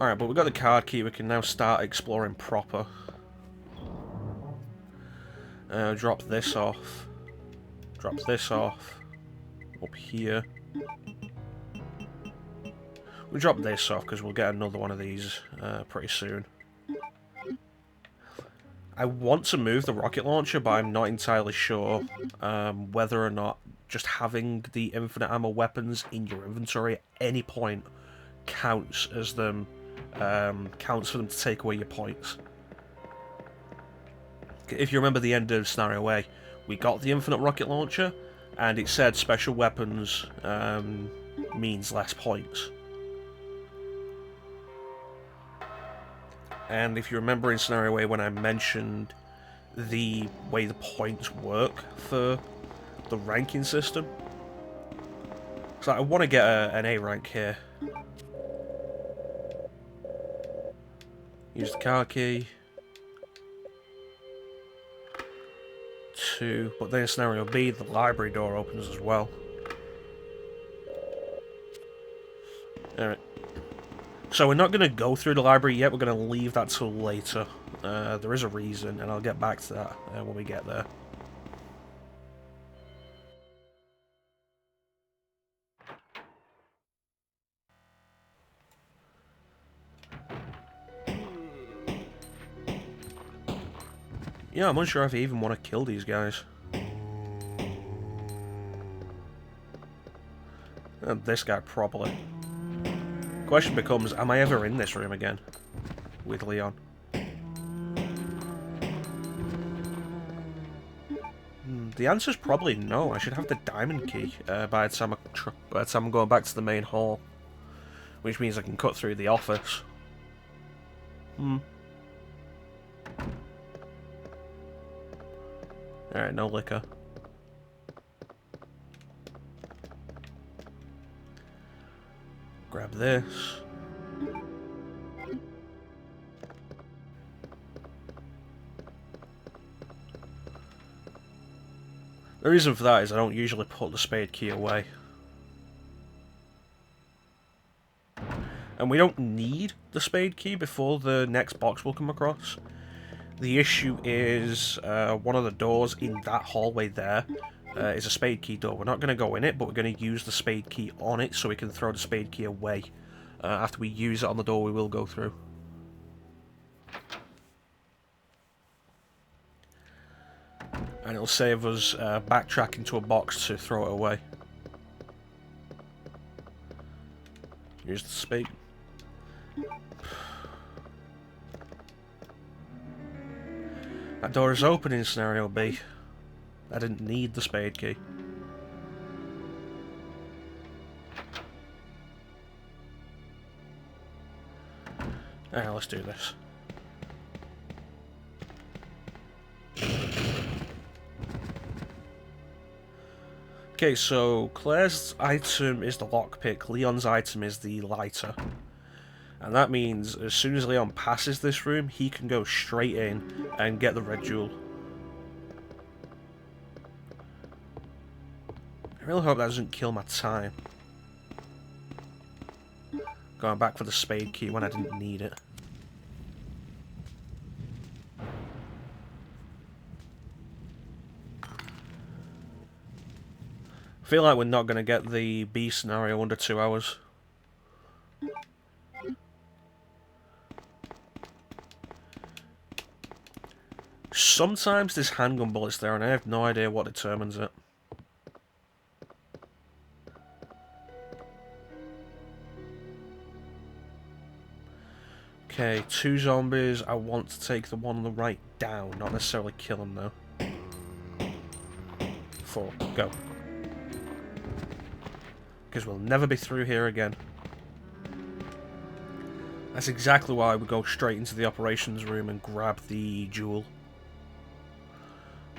Alright, but we've got the card key, we can now start exploring proper. Drop this off. Drop this off. Up here. We'll drop this off because we'll get another one of these pretty soon. I want to move the rocket launcher, but I'm not entirely sure whether or not just having the infinite ammo weapons in your inventory at any point counts as them counts for them to take away your points. If you remember the end of Scenario A, we got the infinite rocket launcher, and it said special weapons means less points. And if you remember in Scenario A when I mentioned the way the points work for the ranking system, so I want to get an A rank here. Use the car key. 2, but then in Scenario B, the library door opens as well. Alright. So we're not going to go through the library yet, we're going to leave that till later. There is a reason, and I'll get back to that when we get there. Yeah, I'm unsure if I even want to kill these guys. And this guy probably. Question becomes, am I ever in this room again? With Leon? The answer's probably no. I should have the diamond key by the time I'm going back to the main hall. Which means I can cut through the office. Alright, no liquor. Grab this. The reason for that is I don't usually put the spade key away. And we don't need the spade key before the next box will come across. The issue is one of the doors in that hallway there is a spade key door. We're not going to go in it, but we're going to use the spade key on it so we can throw the spade key away. After we use it on the door, we will go through. And it'll save us backtracking to a box to throw it away. Use the spade. That door is open in Scenario B. I didn't need the spade key. Alright, let's do this. Okay, so Claire's item is the lockpick, Leon's item is the lighter. And that means as soon as Leon passes this room, he can go straight in and get the red jewel. I really hope that doesn't kill my time. Going back for the spade key when I didn't need it. I feel like we're not going to get the B scenario under 2 hours. Sometimes there's handgun bullets there and I have no idea what determines it. Okay, 2 zombies. I want to take the one on the right down, not necessarily kill him though. 4, go. Because we'll never be through here again. That's exactly why we go straight into the operations room and grab the jewel.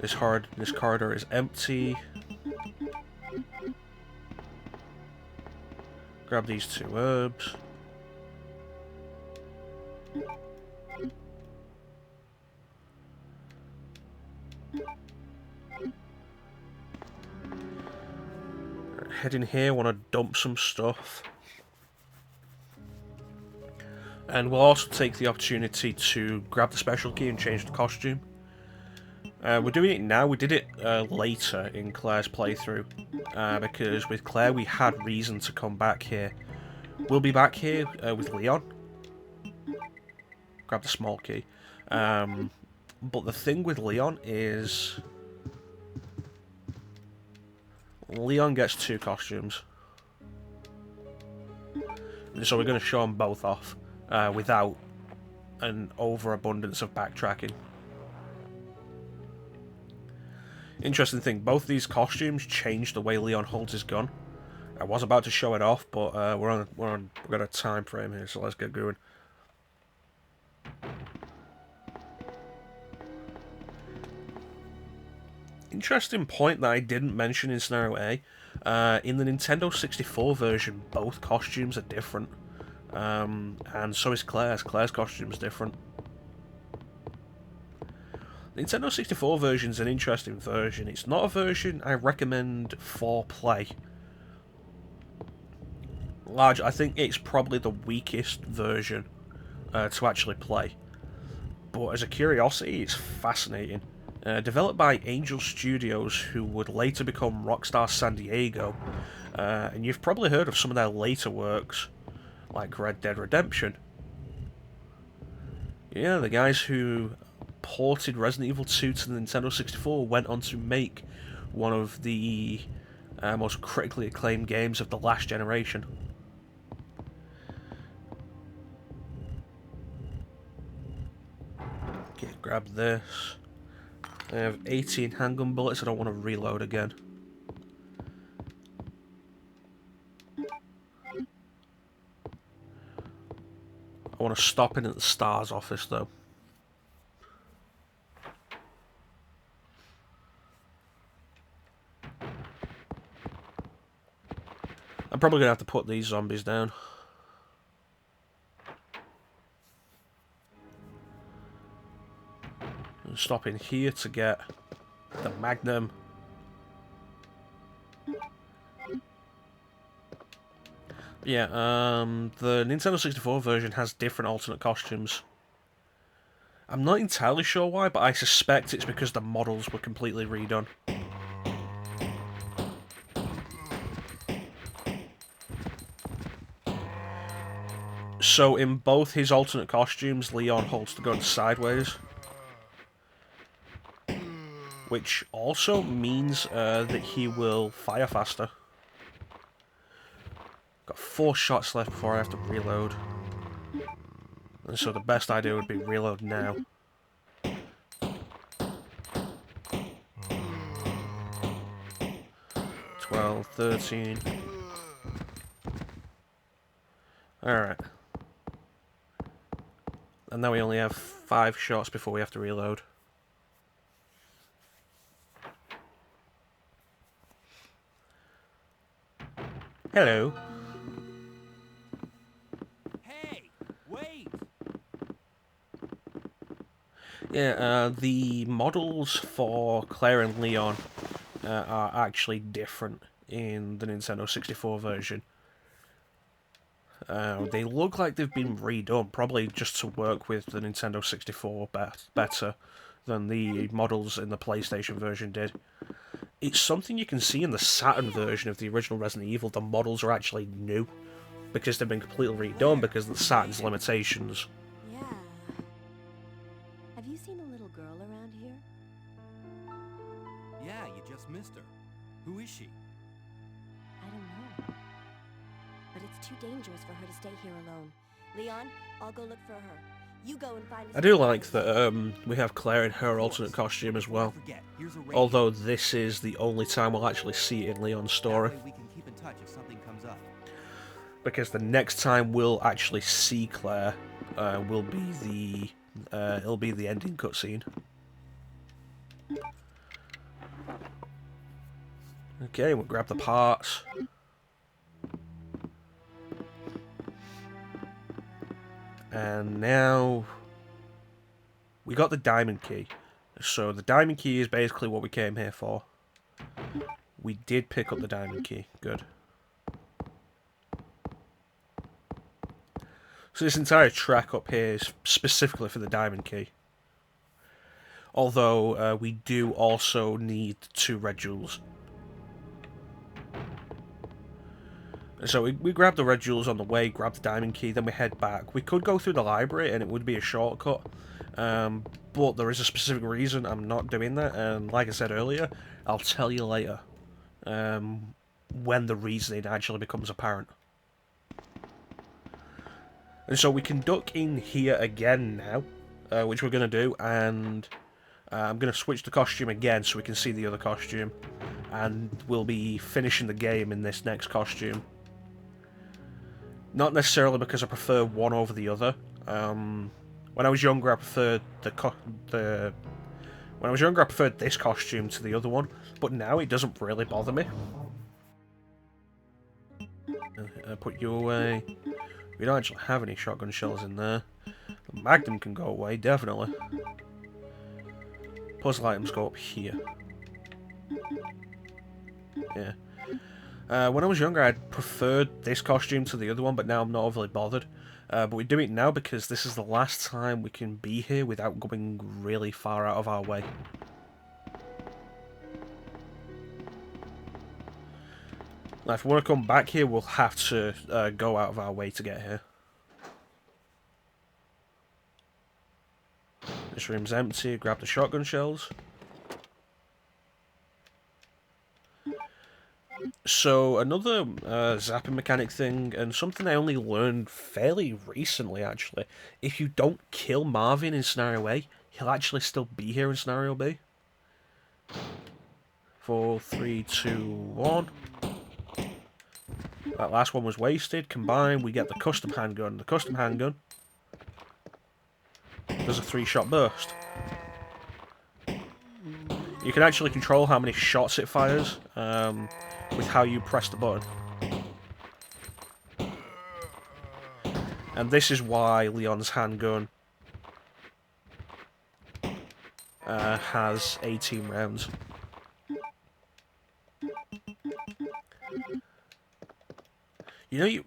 This corridor is empty. Grab these 2 herbs. Head in here, want to dump some stuff. And we'll also take the opportunity to grab the special key and change the costume. We're doing it now. We did it later in Claire's playthrough, because with Claire we had reason to come back here. We'll be back here with Leon. Grab the small key. But the thing with Leon is... Leon gets 2 costumes. So we're going to show them both off without an overabundance of backtracking. Interesting thing, both these costumes change the way Leon holds his gun. I was about to show it off, but we've got a time frame here, so let's get going. Interesting point that I didn't mention in Scenario A. In the Nintendo 64 version, both costumes are different. And so is Claire's. Claire's costume is different. The Nintendo 64 version is an interesting version. It's not a version I recommend for play. I think it's probably the weakest version to actually play. But as a curiosity, it's fascinating. Developed by Angel Studios, who would later become Rockstar San Diego. And you've probably heard of some of their later works, like Red Dead Redemption. Yeah, the guys who ported Resident Evil 2 to the Nintendo 64 went on to make one of the most critically acclaimed games of the last generation. Okay, grab this. I have 18 handgun bullets, I don't want to reload again. I want to stop in at the STARS office though. I'm probably going to have to put these zombies down. And stop in here to get the Magnum. Yeah, the Nintendo 64 version has different alternate costumes. I'm not entirely sure why, but I suspect it's because the models were completely redone. So in both his alternate costumes, Leon holds the gun sideways. Which also means that he will fire faster. Got 4 shots left before I have to reload. And so the best idea would be reload now. 12, 13. Alright. And now we only have 5 shots before we have to reload. Hello. Hey, wait. Yeah, the models for Claire and Leon are actually different in the Nintendo 64 version. They look like they've been redone, probably just to work with the Nintendo 64 better than the models in the PlayStation version did. It's something you can see in the Saturn version of the original Resident Evil. The models are actually new, because they've been completely redone because of the Saturn's limitations. Yeah. Have you seen a little girl around here? Yeah, you just missed her. Who is she? I don't know. But it's too dangerous for her to stay here alone. Leon, I'll go look for her. You go and find us. I do like that we have Claire in her alternate costume as well. Although this is the only time we'll actually see it in Leon's story. We can keep in touch if something comes up. Because the next time we'll actually see Claire will be it'll be the ending cutscene. Okay, we'll grab the parts. And now we got the diamond key. So the diamond key is basically what we came here for. We did pick up the diamond key. Good. So this entire track up here is specifically for the diamond key. Although we do also need 2 red jewels. So we grab the red jewels on the way, grab the diamond key, then we head back. We could go through the library and it would be a shortcut. But there is a specific reason I'm not doing that, and like I said earlier, I'll tell you later when the reasoning actually becomes apparent. And so we can duck in here again now, which we're going to do, and I'm going to switch the costume again so we can see the other costume, and we'll be finishing the game in this next costume. Not necessarily because I prefer one over the other. When I was younger, I preferred when I was younger, I preferred this costume to the other one, but now it doesn't really bother me. Put you away. We don't actually have any shotgun shells in there. The Magnum can go away, definitely. Puzzle items go up here. Yeah. When I was younger, I preferred this costume to the other one, but now I'm not overly bothered. But we do it now because this is the last time we can be here without going really far out of our way. Now, if we want to come back here, we'll have to go out of our way to get here. This room's empty. Grab the shotgun shells. So, another zapping mechanic thing, and something I only learned fairly recently, actually. If you don't kill Marvin in Scenario A, he'll actually still be here in Scenario B. 4, 3, 2, 1. That last one was wasted. Combined, we get the custom handgun. The custom handgun does a 3-shot burst. You can actually control how many shots it fires with how you press the button. And this is why Leon's handgun has 18 rounds. You know,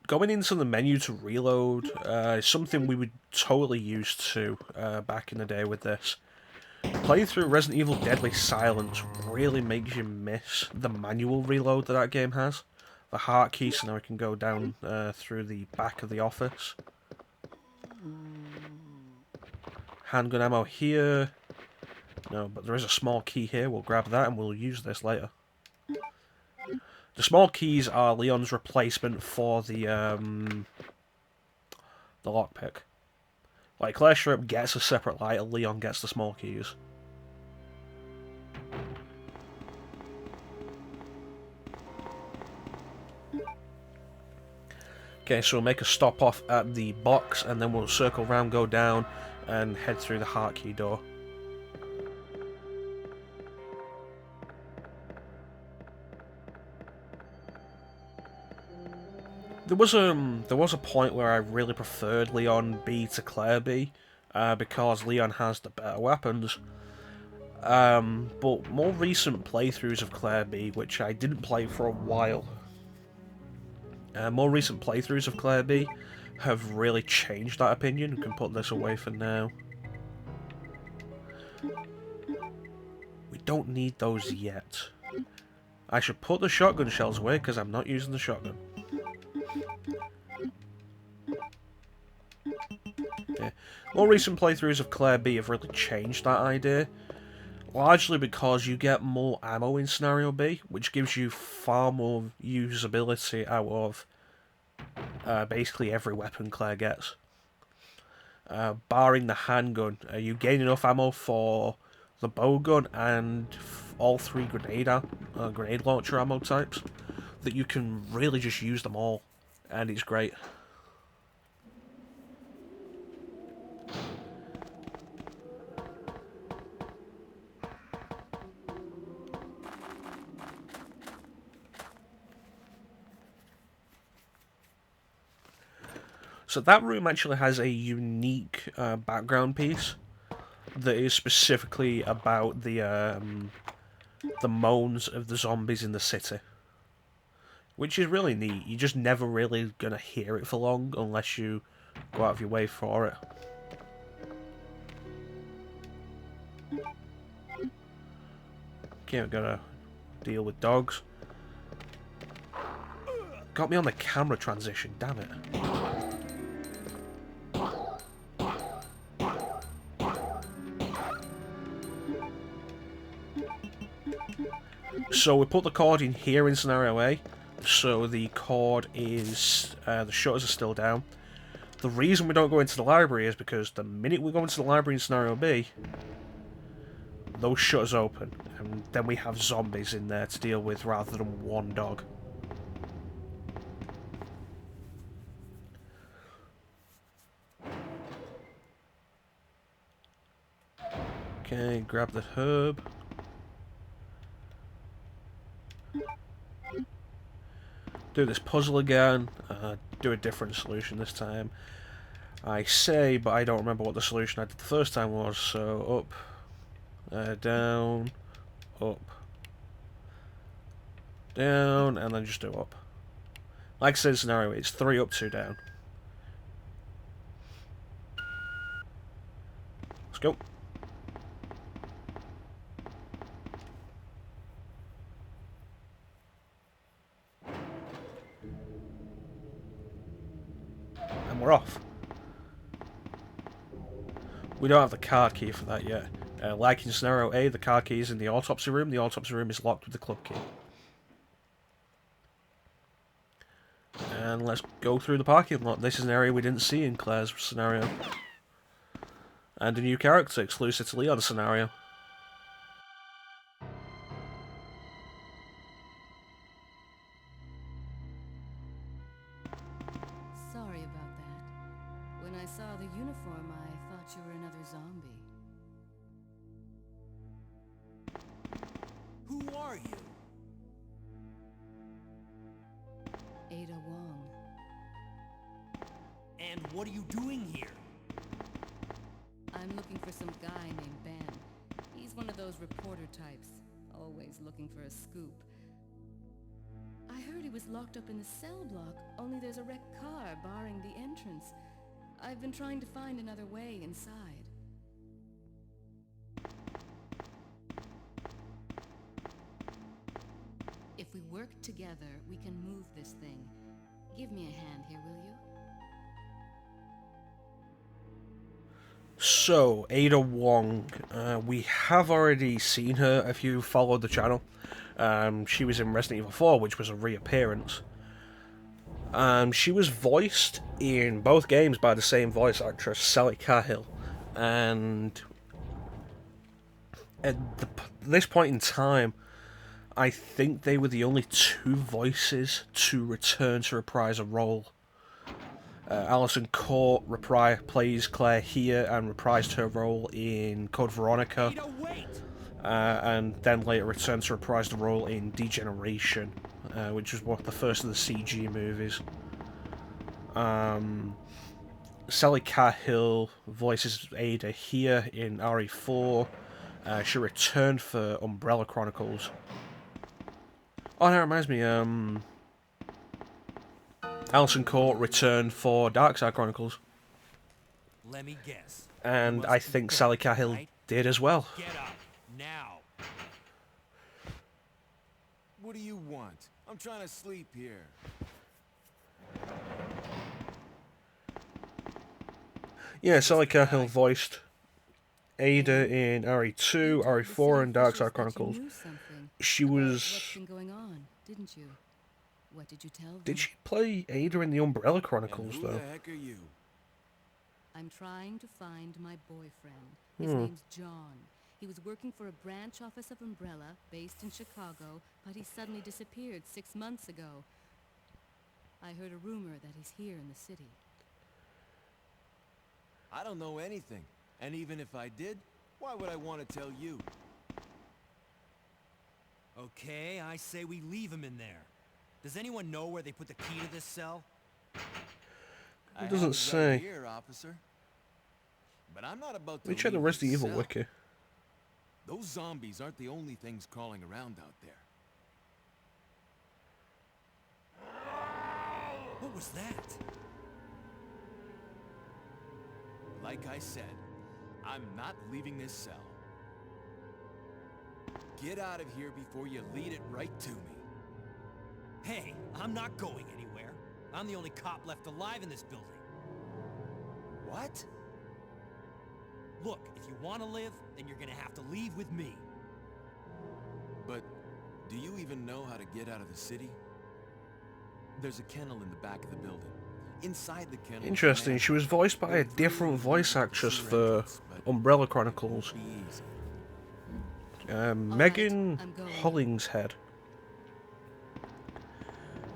going into the menu to reload is something we were totally used to back in the day with this. Playing through Resident Evil Deadly Silence really makes you miss the manual reload that game has. The heart key, so now I can go down through the back of the office. Handgun ammo here. No, but there is a small key here. We'll grab that and we'll use this later. The small keys are Leon's replacement for the lockpick. Like, Claire Strip gets a separate lighter, Leon gets the small keys. Okay, so we'll make a stop off at the box, and then we'll circle round, go down, and head through the heart key door. There was a point where I really preferred Leon B to Claire B, because Leon has the better weapons. But more recent playthroughs of Claire B, which I didn't play for a while, more recent playthroughs of Claire B have really changed that opinion. We can put this away for now. We don't need those yet. I should put the shotgun shells away because I'm not using the shotgun. Okay. More recent playthroughs of Claire B have really changed that idea, largely because you get more ammo in Scenario B, which gives you far more usability out of basically every weapon Claire gets. Barring the handgun, you gain enough ammo for the bowgun and all 3 grenade launcher ammo types that you can really just use them all, and it's great. So that room actually has a unique background piece that is specifically about the moans of the zombies in the city. which is really neat. You're just never really going to hear it for long unless you go out of your way for it. Okay, we've got to deal with dogs. Got me on the camera transition, damn it. So we put the cord in here in scenario A, so the cord is, the shutters are still down. The reason we don't go into the library is because the minute we go into the library in scenario B, those shutters open, and then we have zombies in there to deal with rather than one dog. Okay, grab the herb. Do this puzzle again. Do a different solution this time. I say, but I don't remember what the solution I did the first time was. So up, down, up, down, and then just do up. Like I said, scenario, it's 3 up, 2 down. Let's go. And we're off. We don't have the card key for that yet. Like in scenario A, the card key is in the autopsy room. The autopsy room is locked with the club key. And let's go through the parking lot. This is an area we didn't see in Claire's scenario. And a new character, exclusive to Leon's scenario. Sorry about that. When I saw the uniform, I thought you were another zombie. Who are you? Ada Wong. And what are you doing here? I'm looking for some guy named Ben. He's one of those reporter types, always looking for a scoop. I heard he was locked up in the cell block, only there's a wrecked car barring the entrance. I've been trying to find another way inside. If we work together, we can move this thing. Give me a hand here, will you? So, Ada Wong, we have already seen her if you followed the channel. She was in Resident Evil 4, which was a reappearance. She was voiced in both games by the same voice actress, Sally Cahill. And at this point in time, I think they were the only 2 voices to return to reprise a role. Alison Court plays Claire here and reprised her role in Code Veronica. Ada, wait! And then later returned to reprise the role in Degeneration, which was one of the first of the CG movies. Sally Cahill voices Ada here in RE4. She returned for Umbrella Chronicles. Oh, that reminds me, Alison Court returned for Darkside Chronicles. Let me guess. And I think Sally Cahill did as well. Get up, now. What do you want? I'm trying to sleep here. Yeah, Sally Cahill voiced Ada in RE2, RE4, and Darkside Chronicles. She was... What's been going on, didn't you? What did you tell them? Did she play Ada in the Umbrella And Chronicles, who though? the heck are you? I'm trying to find my boyfriend. His name's John. He was working for a branch office of Umbrella, based in Chicago, but he suddenly disappeared 6 months ago. I heard a rumor that he's here in the city. I don't know anything. And even if I did, why would I want to tell you? Okay, I say we leave him in there. Does anyone know where they put the key to this cell? It doesn't say. Right here, officer. But I'm not about to Let me check the leave Resident this Evil cell. wiki. Those zombies aren't the only things crawling around out there. was that? Like I said, I'm not leaving this cell. Get out of here before you lead it right to me. Hey, I'm not going anywhere. I'm the only cop left alive in this building. What? Look, if you want to live, then you're gonna have to leave with me. But do you even know how to get out of the city? There's a kennel in the back of the building. Inside the kennel... Interesting, she was voiced by a different voice actress for Umbrella Chronicles. Megan I'm going. Hollingshead.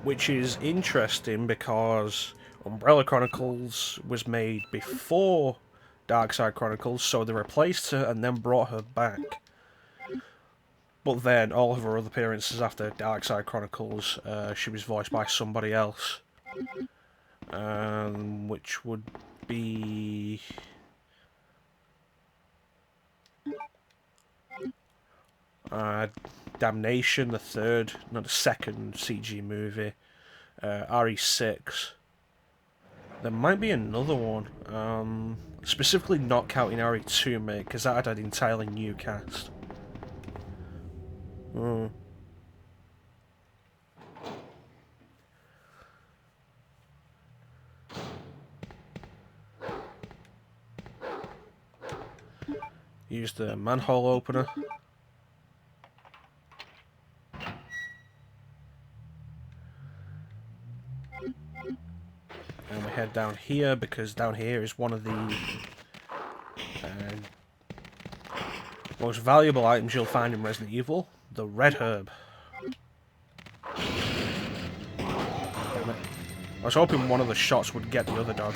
Which is interesting because Umbrella Chronicles was made before Darkside Chronicles, so they replaced her and then brought her back. But then all of her other appearances after Darkside Chronicles, she was voiced by somebody else. Which would be... Damnation, the third, not the second CG movie. RE6. There might be another one. Specifically not counting RE2, mate, because that had an entirely new cast. Use the manhole opener. And we head down here, because down here is one of the most valuable items you'll find in Resident Evil, the red herb. Damn it. I was hoping one of the shots would get the other dog.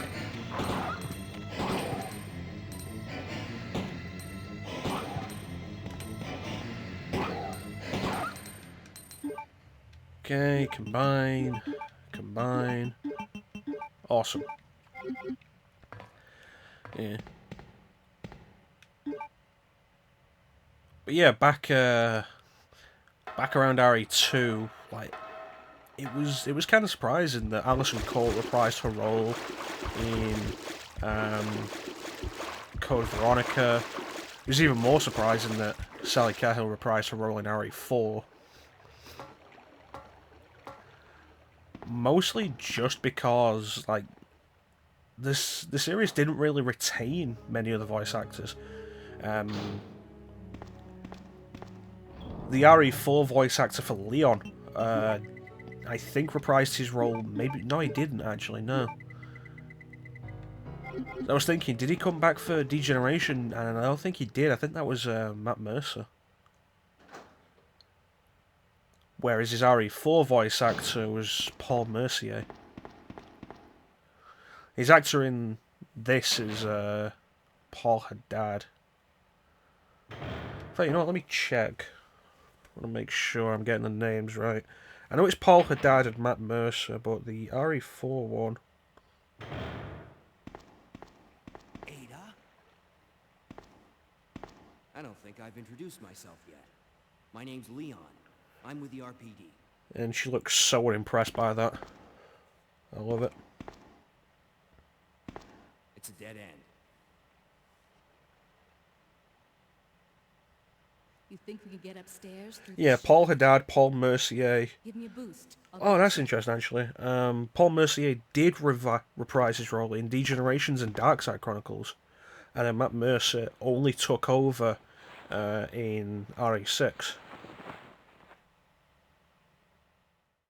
Okay, combine, combine. Awesome. Yeah. But yeah, back around RE2, like it was kind of surprising that Alison Colt reprised her role in Code Veronica. It was even more surprising that Sally Cahill reprised her role in RE4. Mostly just because, like, the series didn't really retain many of the voice actors. The RE4 voice actor for Leon, I think reprised his role, maybe, no he didn't actually, no. I was thinking, did he come back for Degeneration? And I don't think he did, I think that was Matt Mercer. Whereas his RE4 voice actor was Paul Mercier. His actor in this is Paul Haddad. In fact, you know what, let me check. I want to make sure I'm getting the names right. I know it's Paul Haddad and Matt Mercer, but the RE4 one... Ada? I don't think I've introduced myself yet. My name's Leon. I'm with the R.P.D. And she looks so impressed by that. I love it. It's a dead end. You think we can get upstairs? Yeah, Paul Haddad, Paul Mercier. Give me a boost. Oh, that's interesting, actually. Paul Mercier did reprise his role in Degenerations and Darkside Chronicles. And then Matt Mercer only took over in RE6.